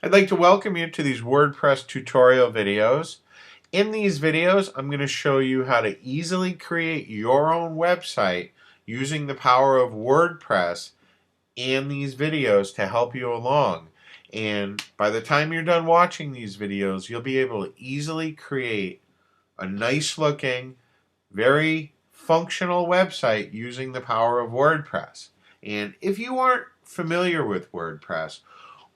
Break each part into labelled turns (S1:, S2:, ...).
S1: I'd like to welcome you to these WordPress tutorial videos. In these videos, I'm going to show you how to easily create your own website using the power of WordPress and these videos to help you along. And by the time you're done watching these videos, you'll be able to easily create a nice looking, very functional website using the power of WordPress. And if you aren't familiar with WordPress,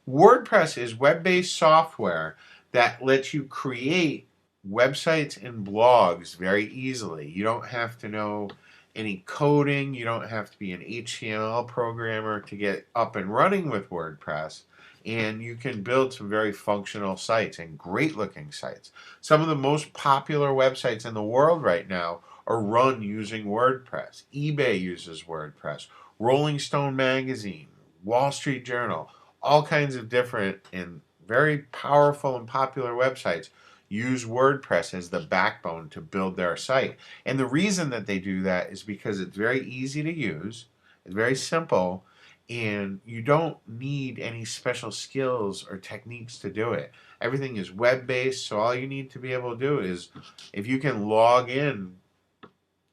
S1: WordPress is web-based software that lets you create websites and blogs very easily. You don't have to know any coding. You don't have to be an HTML programmer to get up and running with WordPress. And you can build some very functional sites and great looking sites. Some of the most popular websites in the world right now are run using WordPress. eBay uses WordPress. Rolling Stone Magazine, Wall Street Journal, all kinds of different and very powerful and popular websites use WordPress as the backbone to build their site. And the reason that they do that is because it's very easy to use, it's very simple, and you don't need any special skills or techniques to do it. Everything is web based, so all you need to be able to do is if you can log in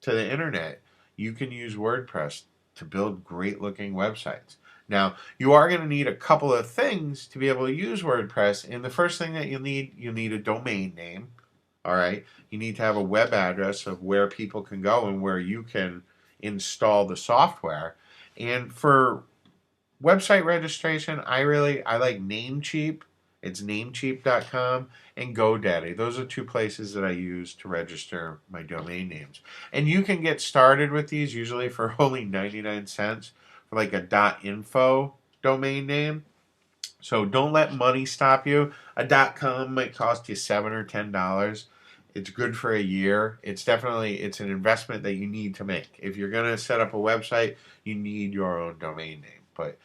S1: to the internet, you can use WordPress to build great looking websites. Now, you are going to need a couple of things to be able to use WordPress. And the first thing that you'll need a domain name. All right. You need to have a web address of where people can go and where you can install the software. And for website registration, I like Namecheap. It's namecheap.com and GoDaddy. Those are two places that I use to register my domain names. And you can get started with these usually for only 99 cents for like a .info domain name. So don't let money stop you. A .com might cost you $7 or $10. It's good for a year. It's an investment that you need to make. If you're gonna set up a website, you need your own domain name. But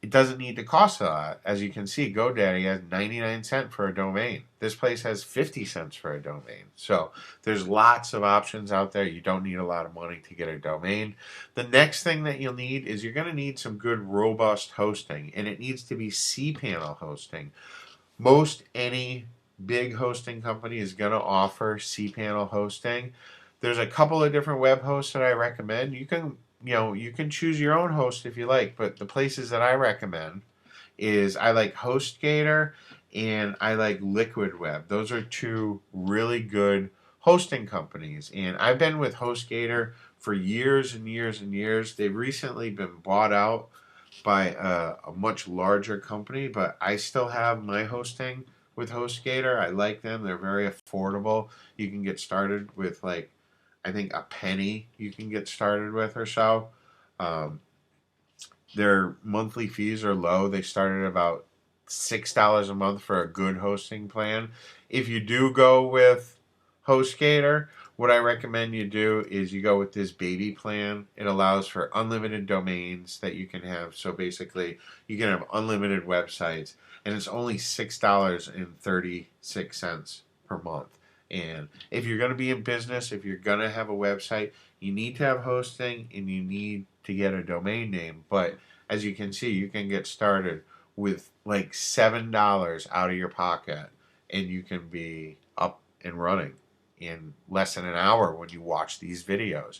S1: it doesn't need to cost a lot. As you can see, GoDaddy has 99 cents for a domain. This place has 50 cents for a domain. So there's lots of options out there. You don't need a lot of money to get a domain. The next thing that you'll need is you're going to need some good robust hosting, and it needs to be cPanel hosting. Most any big hosting company is going to offer cPanel hosting. There's a couple of different web hosts that I recommend. You can choose your own host if you like, but the places that I recommend is I like HostGator and I like Liquid Web. Those are two really good hosting companies, and I've been with HostGator for years and years and years. They've recently been bought out by a much larger company, but I still have my hosting with HostGator. I like them. They're very affordable. You can get started with like I think a penny you can get started with or so. Um, their monthly fees are low. They start at about $6 a month for a good hosting plan. If you do go with HostGator, what I recommend you do is you go with this baby plan. It allows for unlimited domains that you can have. So basically, you can have unlimited websites, and it's only $6.36 per month. And if you're going to be in business, if you're going to have a website, you need to have hosting and you need to get a domain name. But as you can see, you can get started with like $7 out of your pocket and you can be up and running in less than an hour when you watch these videos.